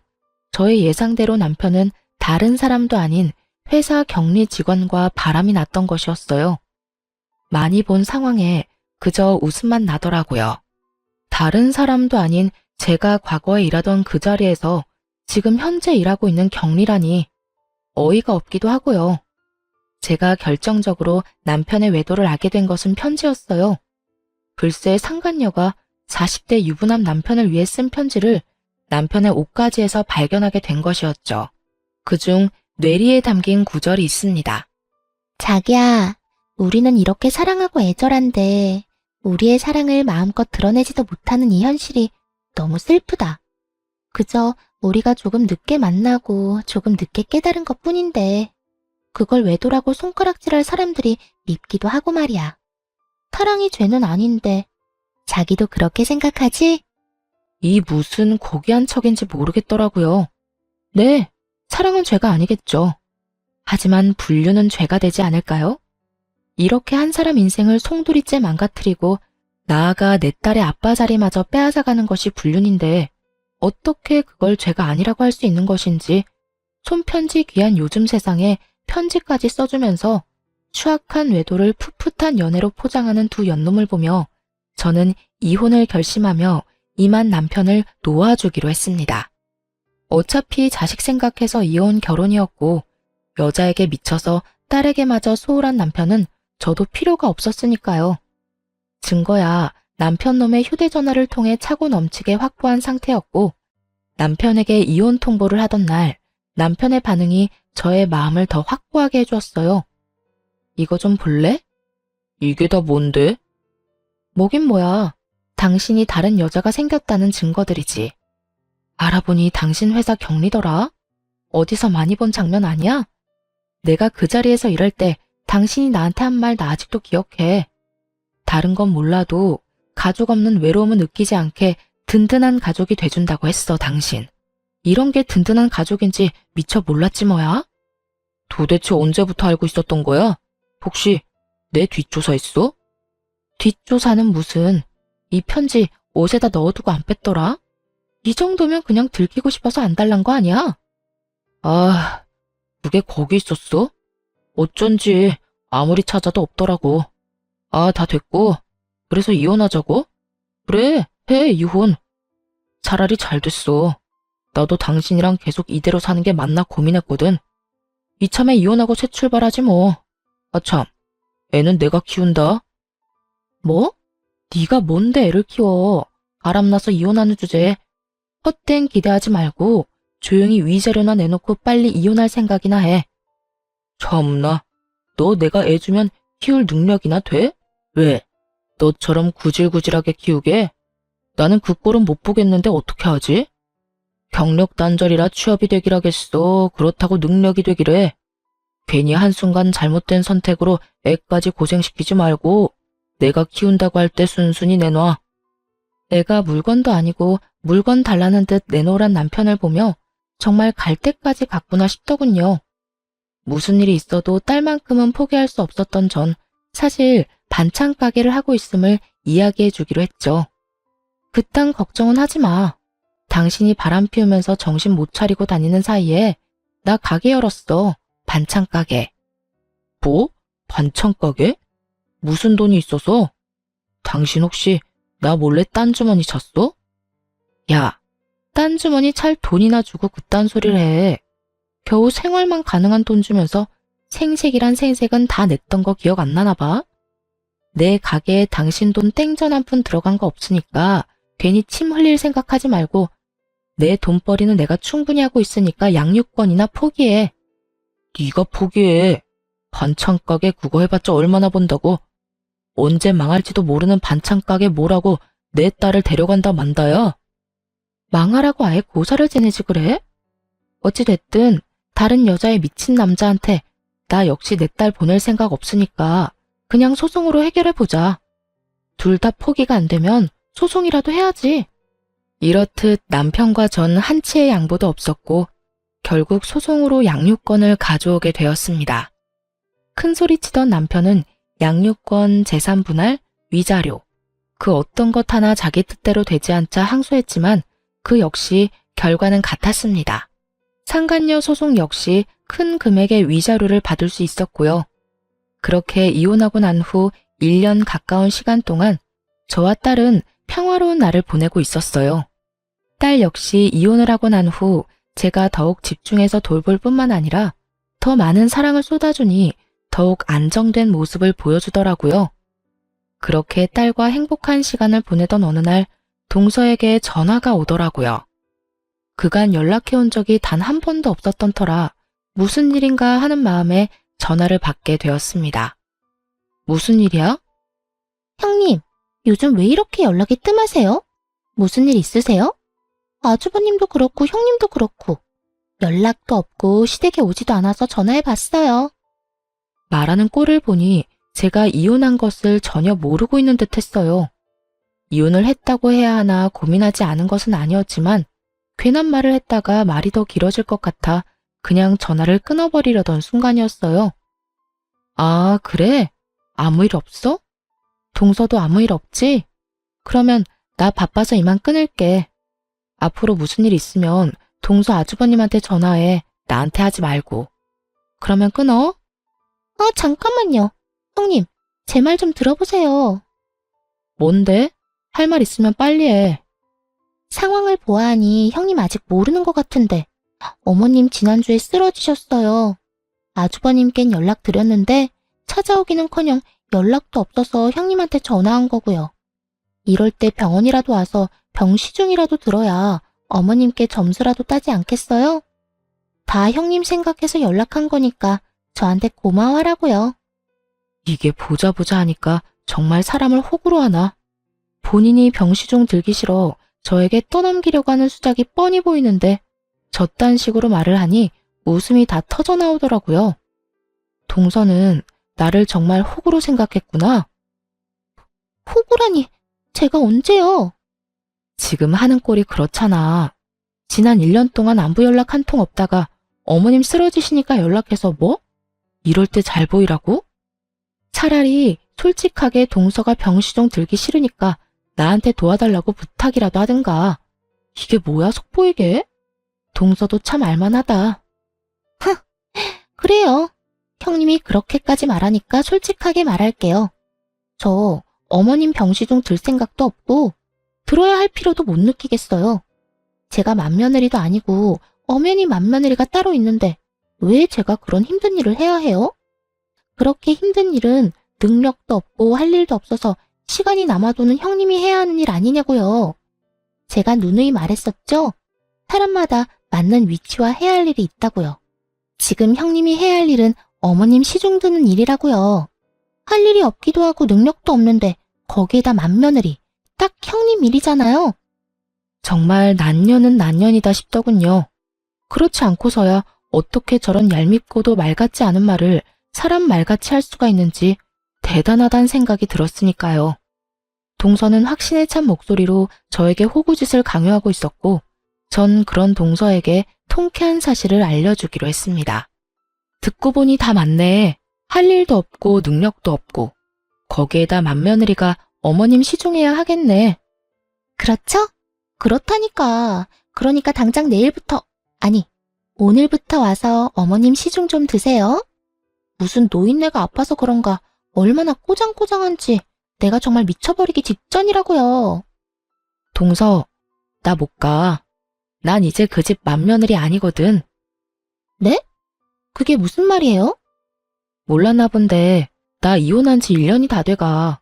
저의 예상대로 남편은 다른 사람도 아닌 회사 격리 직원과 바람이 났던 것이었어요. 많이 본 상황에 그저 웃음만 나더라고요. 다른 사람도 아닌 제가 과거에 일하던 그 자리에서 지금 현재 일하고 있는 격리라니 어이가 없기도 하고요. 제가 결정적으로 남편의 외도를 알게 된 것은 편지였어요. 글쎄 상간녀가 40대 유부남 남편을 위해 쓴 편지를 남편의 옷가지에서 발견하게 된 것이었죠. 그중 뇌리에 담긴 구절이 있습니다. 자기야, 우리는 이렇게 사랑하고 애절한데 우리의 사랑을 마음껏 드러내지도 못하는 이 현실이 너무 슬프다. 그저 우리가 조금 늦게 만나고 조금 늦게 깨달은 것뿐인데 그걸 외도라고 손가락질할 사람들이 밉기도 하고 말이야. 사랑이 죄는 아닌데 자기도 그렇게 생각하지? 이 무슨 고귀한 척인지 모르겠더라고요. 네, 사랑은 죄가 아니겠죠. 하지만 불륜은 죄가 되지 않을까요? 이렇게 한 사람 인생을 송두리째 망가뜨리고 나아가 내 딸의 아빠 자리마저 빼앗아가는 것이 불륜인데 어떻게 그걸 죄가 아니라고 할 수 있는 것인지 손편지 귀한 요즘 세상에 편지까지 써주면서 추악한 외도를 풋풋한 연애로 포장하는 두 연놈을 보며 저는 이혼을 결심하며 이만 남편을 놓아주기로 했습니다. 어차피 자식 생각해서 이혼 결혼이었고 여자에게 미쳐서 딸에게마저 소홀한 남편은 저도 필요가 없었으니까요. 증거야 남편 놈의 휴대전화를 통해 차고 넘치게 확보한 상태였고 남편에게 이혼 통보를 하던 날 남편의 반응이 저의 마음을 더 확고하게 해주었어요. 이거 좀 볼래? 이게 다 뭔데? 뭐긴 뭐야. 당신이 다른 여자가 생겼다는 증거들이지. 알아보니 당신 회사 경리더라? 어디서 많이 본 장면 아니야? 내가 그 자리에서 일할 때 당신이 나한테 한 말 나 아직도 기억해. 다른 건 몰라도 가족 없는 외로움을 느끼지 않게 든든한 가족이 돼준다고 했어, 당신. 이런 게 든든한 가족인지 미처 몰랐지 뭐야? 도대체 언제부터 알고 있었던 거야? 혹시 내 뒷조사했어? 뒷조사는 무슨. 이 편지 옷에다 넣어두고 안 뺐더라? 이 정도면 그냥 들키고 싶어서 안 달란 거 아니야? 아, 그게 거기 있었어? 어쩐지 아무리 찾아도 없더라고. 아, 다 됐고. 그래서 이혼하자고? 그래, 해, 이혼. 차라리 잘 됐어. 나도 당신이랑 계속 이대로 사는 게 맞나 고민했거든. 이참에 이혼하고 새 출발하지 뭐. 아 참, 애는 내가 키운다. 뭐? 네가 뭔데 애를 키워. 바람나서 이혼하는 주제에 헛된 기대하지 말고 조용히 위자료나 내놓고 빨리 이혼할 생각이나 해. 참나, 너 내가 애 주면 키울 능력이나 돼? 왜? 너처럼 구질구질하게 키우게? 나는 그 꼴은 못 보겠는데 어떻게 하지? 경력 단절이라 취업이 되길 하겠어. 그렇다고 능력이 되기래. 괜히 한순간 잘못된 선택으로 애까지 고생시키지 말고 내가 키운다고 할 때 순순히 내놔. 내가 물건도 아니고 물건 달라는 듯 내놓으란 남편을 보며 정말 갈 때까지 갔구나 싶더군요. 무슨 일이 있어도 딸만큼은 포기할 수 없었던 전 사실 반찬 가게를 하고 있음을 이야기해 주기로 했죠. 그딴 걱정은 하지 마. 당신이 바람 피우면서 정신 못 차리고 다니는 사이에 나 가게 열었어. 반찬 가게. 뭐? 반찬 가게? 무슨 돈이 있어서? 당신 혹시 나 몰래 딴 주머니 찼어? 야, 딴 주머니 찰 돈이나 주고 그딴 소리를 해. 겨우 생활만 가능한 돈 주면서 생색이란 생색은 다 냈던 거 기억 안 나나 봐? 내 가게에 당신 돈 땡전 한 푼 들어간 거 없으니까 괜히 침 흘릴 생각하지 말고 내 돈벌이는 내가 충분히 하고 있으니까 양육권이나 포기해. 네가 포기해. 반찬 가게 그거 해봤자 얼마나 번다고. 언제 망할지도 모르는 반찬 가게 뭐라고 내 딸을 데려간다 만다야. 망하라고 아예 고사를 지내지 그래? 어찌됐든 다른 여자에 미친 남자한테 나 역시 내 딸 보낼 생각 없으니까 그냥 소송으로 해결해보자. 둘 다 포기가 안 되면 소송이라도 해야지. 이렇듯 남편과 전 한치의 양보도 없었고 결국 소송으로 양육권을 가져오게 되었습니다. 큰 소리치던 남편은 양육권, 재산 분할, 위자료, 그 어떤 것 하나 자기 뜻대로 되지 않자 항소했지만 그 역시 결과는 같았습니다. 상간녀 소송 역시 큰 금액의 위자료를 받을 수 있었고요. 그렇게 이혼하고 난 후 1년 가까운 시간 동안 저와 딸은 평화로운 날을 보내고 있었어요. 딸 역시 이혼을 하고 난 후 제가 더욱 집중해서 돌볼 뿐만 아니라 더 많은 사랑을 쏟아주니 더욱 안정된 모습을 보여주더라고요. 그렇게 딸과 행복한 시간을 보내던 어느 날 동서에게 전화가 오더라고요. 그간 연락해온 적이 단 한 번도 없었던 터라 무슨 일인가 하는 마음에 전화를 받게 되었습니다. 무슨 일이야? 형님, 요즘 왜 이렇게 연락이 뜸하세요? 무슨 일 있으세요? 아주버님도 그렇고 형님도 그렇고 연락도 없고 시댁에 오지도 않아서 전화해봤어요. 말하는 꼴을 보니 제가 이혼한 것을 전혀 모르고 있는 듯 했어요. 이혼을 했다고 해야 하나 고민하지 않은 것은 아니었지만 괜한 말을 했다가 말이 더 길어질 것 같아 그냥 전화를 끊어버리려던 순간이었어요. 아, 그래? 아무 일 없어? 동서도 아무 일 없지? 그러면 나 바빠서 이만 끊을게. 앞으로 무슨 일 있으면 동서 아주버님한테 전화해. 나한테 하지 말고. 그러면 끊어? 잠깐만요. 형님, 제 말 좀 들어보세요. 뭔데? 할 말 있으면 빨리 해. 상황을 보아하니 형님 아직 모르는 것 같은데 어머님 지난주에 쓰러지셨어요. 아주버님껜 연락 드렸는데 찾아오기는커녕 연락도 없어서 형님한테 전화한 거고요. 이럴 때 병원이라도 와서 병시중이라도 들어야 어머님께 점수라도 따지 않겠어요? 다 형님 생각해서 연락한 거니까 저한테 고마워하라고요. 이게 보자 하니까 정말 사람을 호구로 하나. 본인이 병시중 들기 싫어 저에게 떠넘기려고 하는 수작이 뻔히 보이는데 저딴 식으로 말을 하니 웃음이 다 터져 나오더라고요. 동서는 나를 정말 호구로 생각했구나. 호구라니, 제가 언제요? 지금 하는 꼴이 그렇잖아. 지난 1년 동안 안부 연락 한 통 없다가 어머님 쓰러지시니까 연락해서 뭐? 이럴 때 잘 보이라고? 차라리 솔직하게 동서가 병시중 들기 싫으니까 나한테 도와달라고 부탁이라도 하든가. 이게 뭐야 속보이게? 동서도 참 알만하다. 그래요. 형님이 그렇게까지 말하니까 솔직하게 말할게요. 저 어머님 병시중 들 생각도 없고 들어야 할 필요도 못 느끼겠어요. 제가 맏며느리도 아니고 엄연히 맏며느리가 따로 있는데 왜 제가 그런 힘든 일을 해야 해요? 그렇게 힘든 일은 능력도 없고 할 일도 없어서 시간이 남아도는 형님이 해야 하는 일 아니냐고요. 제가 누누이 말했었죠? 사람마다 맞는 위치와 해야 할 일이 있다고요. 지금 형님이 해야 할 일은 어머님 시중 드는 일이라고요. 할 일이 없기도 하고 능력도 없는데 거기에다 맏며느리, 딱 형님 일이잖아요. 정말 난년은 난년이다 싶더군요. 그렇지 않고서야 어떻게 저런 얄밉고도 말 같지 않은 말을 사람 말같이 할 수가 있는지 대단하다는 생각이 들었으니까요. 동서는 확신에 찬 목소리로 저에게 호구짓을 강요하고 있었고 전 그런 동서에게 통쾌한 사실을 알려주기로 했습니다. 듣고 보니 다 맞네. 할 일도 없고 능력도 없고 거기에다 맏며느리가 어머님 시중해야 하겠네. 그렇죠? 그렇다니까. 그러니까 당장 내일부터, 아니, 오늘부터 와서 어머님 시중 좀 드세요. 무슨 노인네가 아파서 그런가 얼마나 꼬장꼬장한지 내가 정말 미쳐버리기 직전이라고요. 동서, 나 못 가. 난 이제 그 집 맏며느리 아니거든. 네? 그게 무슨 말이에요? 몰랐나 본데 나 이혼한 지 1년이 다 돼가.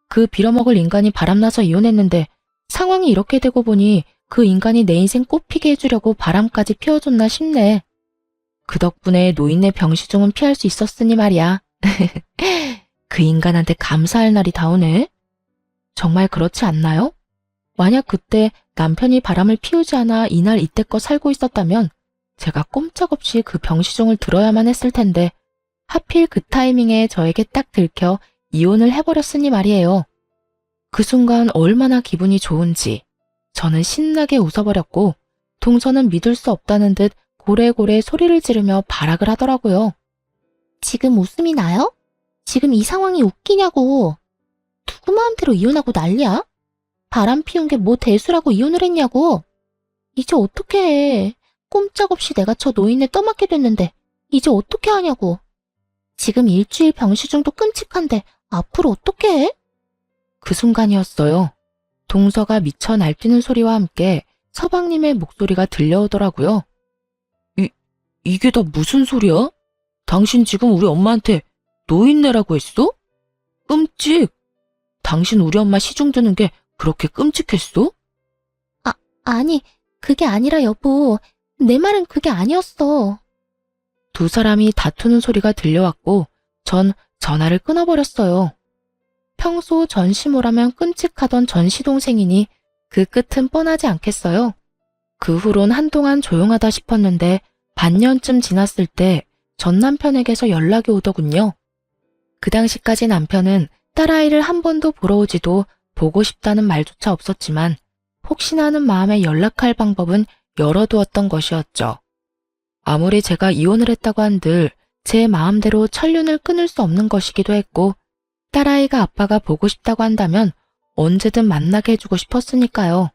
그 빌어먹을 인간이 바람나서 이혼했는데 상황이 이렇게 되고 보니 그 인간이 내 인생 꽃피게 해주려고 바람까지 피워줬나 싶네. 그 덕분에 노인네 병시중은 피할 수 있었으니 말이야. 그 인간한테 감사할 날이 다오네. 정말 그렇지 않나요? 만약 그때 남편이 바람을 피우지 않아 이날 이때껏 살고 있었다면 제가 꼼짝없이 그 병시중을 들어야만 했을 텐데 하필 그 타이밍에 저에게 딱 들켜 이혼을 해버렸으니 말이에요. 그 순간 얼마나 기분이 좋은지 저는 신나게 웃어버렸고 동서는 믿을 수 없다는 듯 고래고래 소리를 지르며 발악을 하더라고요. 지금 웃음이 나요? 지금 이 상황이 웃기냐고. 누구 마음대로 이혼하고 난리야? 바람 피운 게 뭐 대수라고 이혼을 했냐고. 이제 어떻게 해. 꼼짝없이 내가 저 노인네 떠맡게 됐는데 이제 어떻게 하냐고. 지금 일주일 병시중도 끔찍한데 앞으로 어떻게 해? 그 순간이었어요. 동서가 미쳐 날뛰는 소리와 함께 서방님의 목소리가 들려오더라고요. 이게 다 무슨 소리야? 당신 지금 우리 엄마한테 노인네라고 했어? 끔찍! 당신 우리 엄마 시중 드는 게 그렇게 끔찍했어? 아니, 그게 아니라 여보. 내 말은 그게 아니었어. 두 사람이 다투는 소리가 들려왔고 전 전화를 끊어버렸어요. 평소 전시모라면 끔찍하던 전시동생이니 그 끝은 뻔하지 않겠어요. 그 후론 한동안 조용하다 싶었는데 반년쯤 지났을 때 전 남편에게서 연락이 오더군요. 그 당시까지 남편은 딸아이를 한 번도 보러 오지도 보고 싶다는 말조차 없었지만 혹시나 하는 마음에 연락할 방법은 열어두었던 것이었죠. 아무리 제가 이혼을 했다고 한들 제 마음대로 천륜을 끊을 수 없는 것이기도 했고 딸아이가 아빠가 보고 싶다고 한다면 언제든 만나게 해주고 싶었으니까요.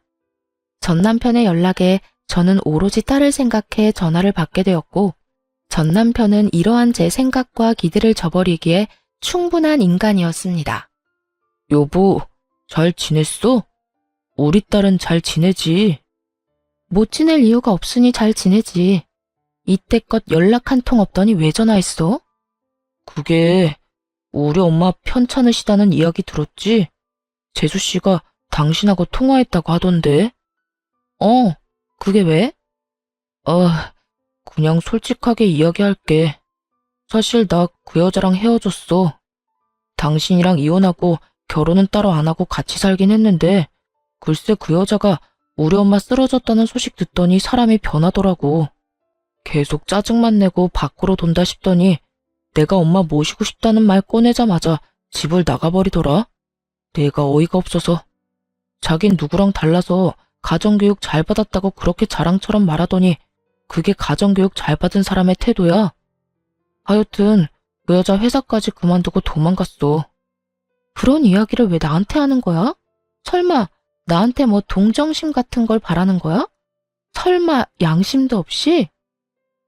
전 남편의 연락에 저는 오로지 딸을 생각해 전화를 받게 되었고 전 남편은 이러한 제 생각과 기대를 저버리기에 충분한 인간이었습니다. 여보, 잘 지냈어? 우리 딸은 잘 지내지? 못 지낼 이유가 없으니 잘 지내지. 이때껏 연락 한 통 없더니 왜 전화했어? 그게 우리 엄마 편찮으시다는 이야기 들었지? 재수 씨가 당신하고 통화했다고 하던데. 그게 왜? 그냥 솔직하게 이야기할게. 사실 나 그 여자랑 헤어졌어. 당신이랑 이혼하고 결혼은 따로 안 하고 같이 살긴 했는데 글쎄 그 여자가 우리 엄마 쓰러졌다는 소식 듣더니 사람이 변하더라고. 계속 짜증만 내고 밖으로 돈다 싶더니 내가 엄마 모시고 싶다는 말 꺼내자마자 집을 나가버리더라. 내가 어이가 없어서. 자긴 누구랑 달라서 가정교육 잘 받았다고 그렇게 자랑처럼 말하더니 그게 가정교육 잘 받은 사람의 태도야. 하여튼 그 여자 회사까지 그만두고 도망갔어. 그런 이야기를 왜 나한테 하는 거야? 설마 나한테 뭐 동정심 같은 걸 바라는 거야? 설마 양심도 없이?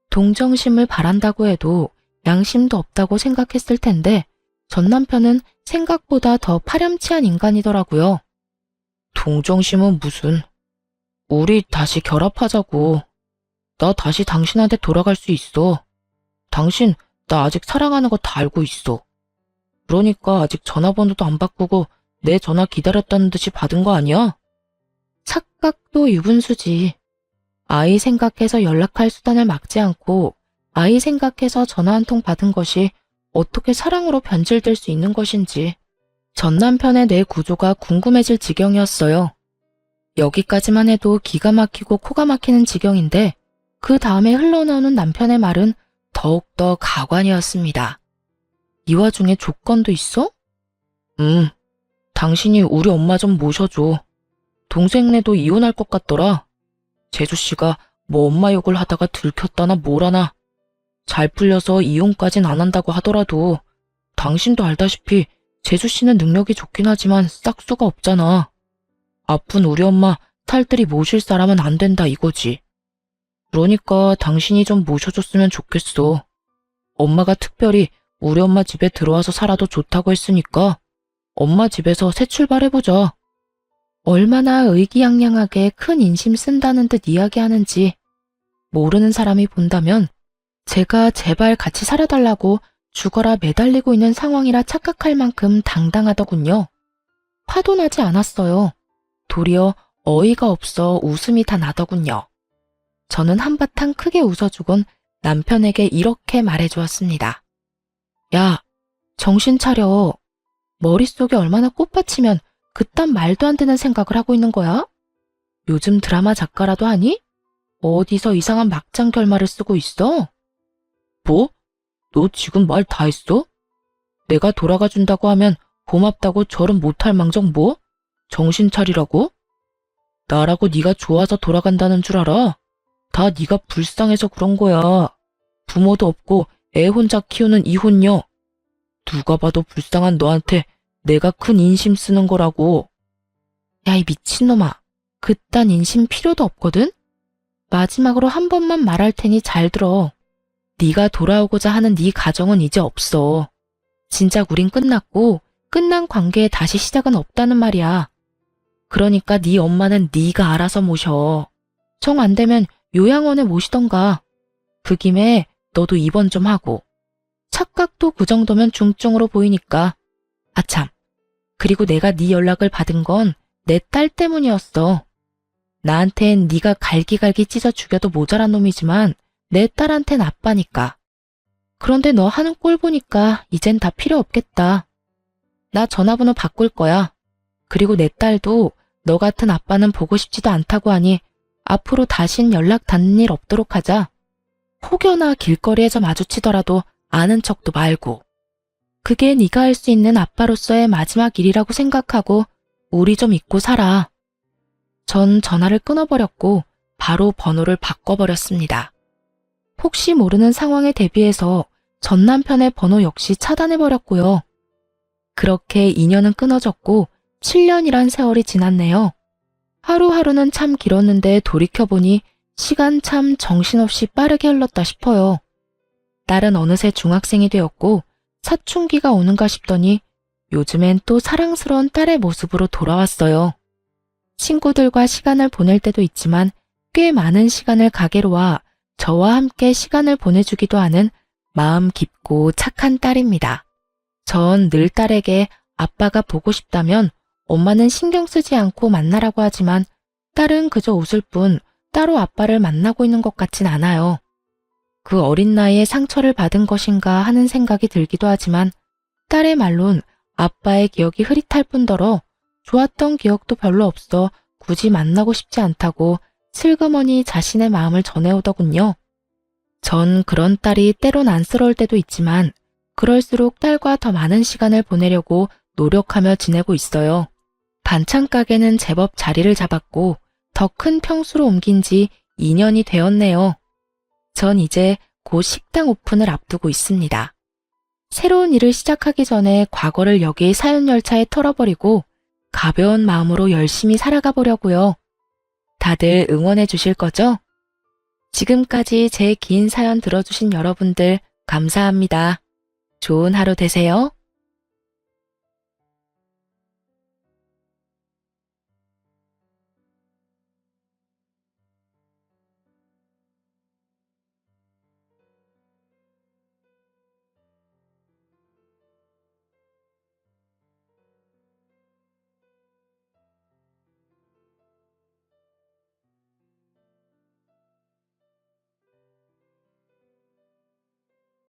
동정심을 바란다고 해도 양심도 없다고 생각했을 텐데 전 남편은 생각보다 더 파렴치한 인간이더라고요. 동정심은 무슨. 우리 다시 결합하자고. 나 다시 당신한테 돌아갈 수 있어. 당신 나 아직 사랑하는 거 다 알고 있어. 그러니까 아직 전화번호도 안 바꾸고 내 전화 기다렸다는 듯이 받은 거 아니야? 착각도 유분수지. 아이 생각해서 연락할 수단을 막지 않고 아이 생각해서 전화 한 통 받은 것이 어떻게 사랑으로 변질될 수 있는 것인지 전 남편의 뇌 구조가 궁금해질 지경이었어요. 여기까지만 해도 기가 막히고 코가 막히는 지경인데 그 다음에 흘러나오는 남편의 말은 더욱더 가관이었습니다. 이 와중에 조건도 있어? 당신이 우리 엄마 좀 모셔줘. 동생네도 이혼할 것 같더라. 재수씨가 뭐 엄마 욕을 하다가 들켰다나 뭐라나. 잘 풀려서 이혼까진 안 한다고 하더라도 당신도 알다시피 재수씨는 능력이 좋긴 하지만 싹수가 없잖아. 아픈 우리 엄마 탈들이 모실 사람은 안 된다 이거지. 그러니까 당신이 좀 모셔줬으면 좋겠어. 엄마가 특별히 우리 엄마 집에 들어와서 살아도 좋다고 했으니까 엄마 집에서 새 출발해보자. 얼마나 의기양양하게 큰 인심 쓴다는 듯 이야기하는지 모르는 사람이 본다면 제가 제발 같이 살아달라고 죽어라 매달리고 있는 상황이라 착각할 만큼 당당하더군요. 화도 나지 않았어요. 도리어 어이가 없어 웃음이 다 나더군요. 저는 한바탕 크게 웃어주곤 남편에게 이렇게 말해주었습니다. 야, 정신 차려. 머릿속에 얼마나 꽃받치면 그딴 말도 안 되는 생각을 하고 있는 거야? 요즘 드라마 작가라도 하니? 어디서 이상한 막장 결말을 쓰고 있어? 뭐? 너 지금 말 다 했어? 내가 돌아가 준다고 하면 고맙다고 절은 못할 망정 뭐? 정신 차리라고? 나라고 네가 좋아서 돌아간다는 줄 알아? 다 네가 불쌍해서 그런 거야. 부모도 없고 애 혼자 키우는 이혼녀. 누가 봐도 불쌍한 너한테 내가 큰 인심 쓰는 거라고. 야, 이 미친놈아. 그딴 인심 필요도 없거든? 마지막으로 한 번만 말할 테니 잘 들어. 네가 돌아오고자 하는 네 가정은 이제 없어. 진작 우린 끝났고 끝난 관계에 다시 시작은 없다는 말이야. 그러니까 네 엄마는 네가 알아서 모셔. 정 안 되면 요양원에 모시던가. 그 김에 너도 입원 좀 하고. 착각도 그 정도면 중증으로 보이니까. 아참, 그리고 내가 네 연락을 받은 건 내 딸 때문이었어. 나한텐 네가 갈기갈기 찢어 죽여도 모자란 놈이지만 내 딸한텐 아빠니까. 그런데 너 하는 꼴 보니까 이젠 다 필요 없겠다. 나 전화번호 바꿀 거야. 그리고 내 딸도 너 같은 아빠는 보고 싶지도 않다고 하니 앞으로 다신 연락 닿는 일 없도록 하자. 혹여나 길거리에서 마주치더라도 아는 척도 말고. 그게 네가 할 수 있는 아빠로서의 마지막 일이라고 생각하고 우리 좀 잊고 살아. 전 전화를 끊어버렸고 바로 번호를 바꿔버렸습니다. 혹시 모르는 상황에 대비해서 전 남편의 번호 역시 차단해버렸고요. 그렇게 인연은 끊어졌고 7년이란 세월이 지났네요. 하루하루는 참 길었는데 돌이켜보니 시간 참 정신없이 빠르게 흘렀다 싶어요. 딸은 어느새 중학생이 되었고 사춘기가 오는가 싶더니 요즘엔 또 사랑스러운 딸의 모습으로 돌아왔어요. 친구들과 시간을 보낼 때도 있지만 꽤 많은 시간을 가게로 와 저와 함께 시간을 보내주기도 하는 마음 깊고 착한 딸입니다. 전 늘 딸에게 아빠가 보고 싶다면 엄마는 신경 쓰지 않고 만나라고 하지만 딸은 그저 웃을 뿐 따로 아빠를 만나고 있는 것 같진 않아요. 그 어린 나이에 상처를 받은 것인가 하는 생각이 들기도 하지만 딸의 말론 아빠의 기억이 흐릿할 뿐더러 좋았던 기억도 별로 없어 굳이 만나고 싶지 않다고 슬그머니 자신의 마음을 전해오더군요. 전 그런 딸이 때론 안쓰러울 때도 있지만 그럴수록 딸과 더 많은 시간을 보내려고 노력하며 지내고 있어요. 반찬 가게는 제법 자리를 잡았고 더 큰 평수로 옮긴 지 2년이 되었네요. 전 이제 곧 식당 오픈을 앞두고 있습니다. 새로운 일을 시작하기 전에 과거를 여기 사연 열차에 털어버리고 가벼운 마음으로 열심히 살아가 보려고요. 다들 응원해 주실 거죠? 지금까지 제 긴 사연 들어주신 여러분들 감사합니다. 좋은 하루 되세요.